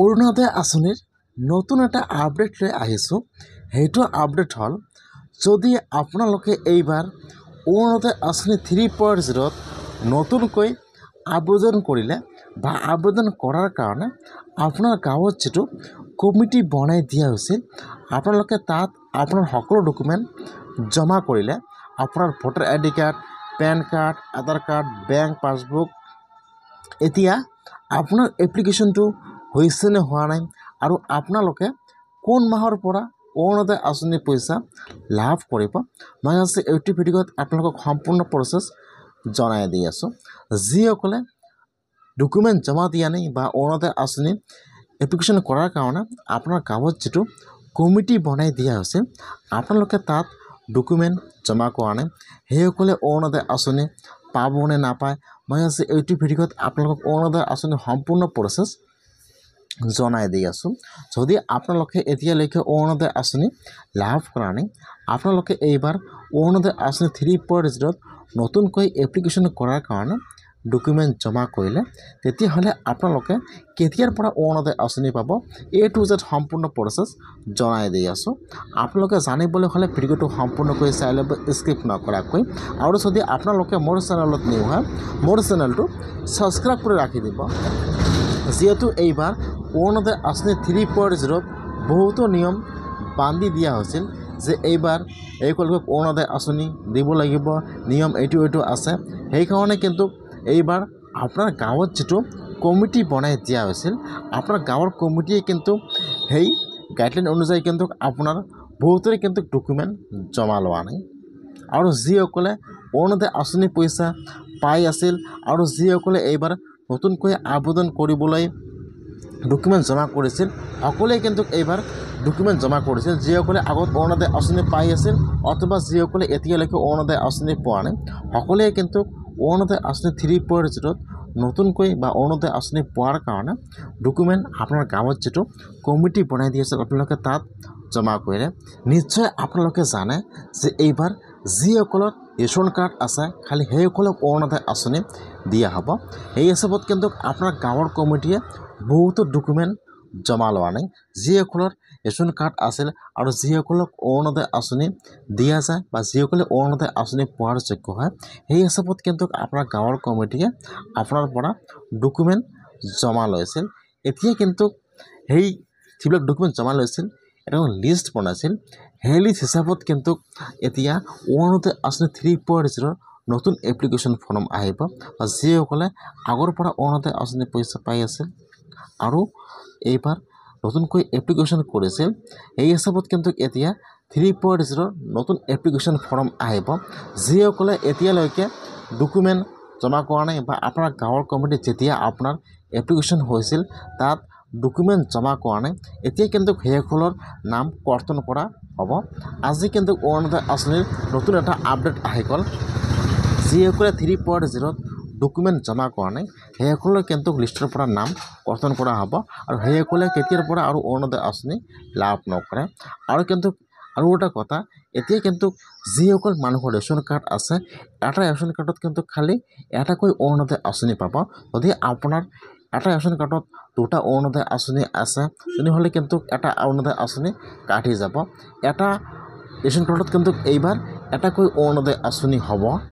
অৰুণোদয় আঁচনিৰ নতুন এটা আপডেট লৈ আহিছোঁ। সেইটো আপডেট হ'ল, যদি আপোনালোকে এইবাৰ অৰুণোদয় আঁচনি 3.0ত নতুনকৈ আবেদন কৰিলে বা আবেদন কৰাৰ কাৰণে আপোনাৰ গাঁৱত যিটো কমিটি বনাই দিয়া হৈছিল, আপোনালোকে তাত আপোনাৰ সকলো ডকুমেণ্ট জমা কৰিলে, আপোনাৰ voter ID card, PAN card, Aadhaar card, bank passbook, এতিয়া আপোনাৰ এপ্লিকেশ্যনটো হৈছে নে হোৱা নাই আৰু আপোনালোকে কোন মাহৰ পৰা অৰুণোদয় আঁচনিৰ পইচা লাভ কৰিব, মই আজি এইটো ভিডিঅ'ত আপোনালোকক সম্পূৰ্ণ প্ৰচেছ জনাই দি আছোঁ। যিসকলে ডকুমেণ্ট জমা দিয়া নাই বা অৰুণোদয় আঁচনি এপ্লিকেশ্যন কৰাৰ কাৰণে আপোনাৰ গাঁৱত যিটো কমিটি বনাই দিয়া হৈছে, আপোনালোকে তাত ডকুমেণ্ট জমা কৰা নাই, সেইসকলে অৰুণোদয় আঁচনি পাব নে নাপায়, মই আজি এইটো ভিডিঅ'ত আপোনালোকক অৰুণোদয় আঁচনিৰ সম্পূৰ্ণ প্ৰচেছ জনাই দি আছোঁ। যদি আপোনালোকে এতিয়ালৈকে অৰুণোদয় আঁচনি লাভ কৰা নাই, আপোনালোকে এইবাৰ অৰুণোদয় আঁচনি 3.0ত নতুনকৈ এপ্লিকেশ্যন কৰাৰ কাৰণে ডকুমেণ্ট জমা কৰিলে, তেতিয়াহ'লে আপোনালোকে কেতিয়াৰ পৰা অৰুণোদয় আঁচনি পাব, A to Z সম্পূৰ্ণ প্ৰচেছ জনাই দি আছোঁ। আপোনালোকে জানিবলৈ হ'লে ভিডিঅ'টো সম্পূৰ্ণকৈ চাই ল'ব, স্কিপ নকৰাকৈ। আৰু যদি আপোনালোকে মোৰ চেনেলত নিউ হয়, মোৰ চেনেলটো ছাবস্ক্ৰাইব কৰি ৰাখি দিব, যিহেতু এইবাৰ অৰুণোদয় আঁচনি 3.0ত বহুতো নিয়ম বান্ধি দিয়া হৈছিল যে এইবাৰ এইসকলক অৰুণোদয় আঁচনি দিব লাগিব, নিয়ম এইটো আছে। সেইকাৰণে কিন্তু এইবাৰ আপোনাৰ গাঁৱত যিটো কমিটি বনাই দিয়া হৈছিল, আপোনাৰ গাঁৱৰ কমিটিয়ে কিন্তু সেই গাইডলাইন অনুযায়ী কিন্তু আপোনাৰ বহুতৰে কিন্তু ডকুমেণ্ট জমা লোৱা নাই। আৰু যিসকলে অৰুণোদয় আঁচনি পইচা পাই আছিল আৰু যিসকলে এইবাৰ নতুনকৈ আবেদন কৰিবলৈ ডকুমেণ্ট জমা কৰিছিল, সকলোৱে কিন্তু এইবাৰ ডকুমেণ্ট জমা কৰিছিল। যিসকলে আগত অৰুণোদয় আঁচনি পাই আছিল অথবা যিসকলে এতিয়ালৈকে অৰুণোদয় আঁচনি পোৱা নাই, সকলোৱে কিন্তু অৰুণোদয় আঁচনি 3.0ত নতুনকৈ বা অৰুণোদয় আঁচনি পোৱাৰ কাৰণে ডকুমেণ্ট আপোনাৰ গাঁৱত যিটো কমিটি বনাই দি আছিল, আপোনালোকে তাত জমা কৰিলে। নিশ্চয় আপোনালোকে জানে যে এইবাৰ যিসকলৰ ৰেচন কাৰ্ড আছে, খালি সেইসকলক অৰুণোদয় আঁচনি দিয়া হ'ব। এই হিচাপত কিন্তু আপোনাৰ গাঁৱৰ কমিটিয়ে বহুতো ডকুমেণ্ট জমা লোৱা নাই। যিসকলৰ ৰেচন কাৰ্ড আছিল আৰু যিসকলক অৰুণোদয় আঁচনি দিয়া যায় বা যিসকলে অৰুণোদয় আঁচনি পোৱাৰ যোগ্য হয়, সেই হিচাপত কিন্তু আপোনাৰ গাঁৱৰ কমিটিয়ে আপোনাৰ পৰা ডকুমেণ্ট জমা লৈছিল। এতিয়া কিন্তু সেই যিবিলাক ডকুমেণ্ট জমা লৈছিল, এটা লিষ্ট বনাইছিল, সেই লিষ্ট হিচাপত কিন্তু এতিয়া অৰুণোদয় আঁচনি 3.0ৰ নতুন এপ্লিকেশ্যন ফৰ্ম আহিব, বা যিসকলে আগৰ পৰা অৰুণোদয় আঁচনি পইচা পাই আছিল আৰু এইবাৰ নতুনকৈ এপ্লিকেশ্যন কৰিছিল, এই হিচাপত কিন্তু এতিয়া 3.0ৰ নতুন এপ্লিকেশ্যন ফৰ্ম আহিব। যিসকলে এতিয়ালৈকে ডকুমেণ্ট জমা কৰা নাই বা আপোনাৰ গাঁৱৰ কমিটিত যেতিয়া আপোনাৰ এপ্লিকেশ্যন হৈছিল তাত ডকুমেণ্ট জমা কৰা নাই, এতিয়া কিন্তু সেইসকলৰ নাম কৰ্তন কৰা হ'ব। আজি কিন্তু অৰুণোদয় আঁচনিৰ নতুন এটা আপডেট আহি গ'ল। যিসকলে 3.0ত ডকুমেণ্ট জমা কৰা নাই, সেইসকলৰ কিন্তু লিষ্টৰ পৰা নাম কৰ্তন কৰা হ'ব আৰু সেইসকলে কেতিয়াৰ পৰা আৰু অৰুণোদয় আঁচনি লাভ নকৰে। আৰু এটা কথা, এতিয়া কিন্তু যিসকল মানুহৰ ৰেচন কাৰ্ড আছে, এটা ৰেচন কাৰ্ডত কিন্তু খালি এটাকৈ অৰুণোদয় আঁচনি পাব। যদি আপোনাৰ এটা ৰেচন কাৰ্ডত দুটা অৰুণোদয় আঁচনি আছে, তেনেহ'লে কিন্তু এটা অৰুণোদয় আঁচনি কাটি যাব। এটা ৰেচন কাৰ্ডত কিন্তু এইবাৰ এটাকৈ অৰুণোদয় আঁচনি হ'ব।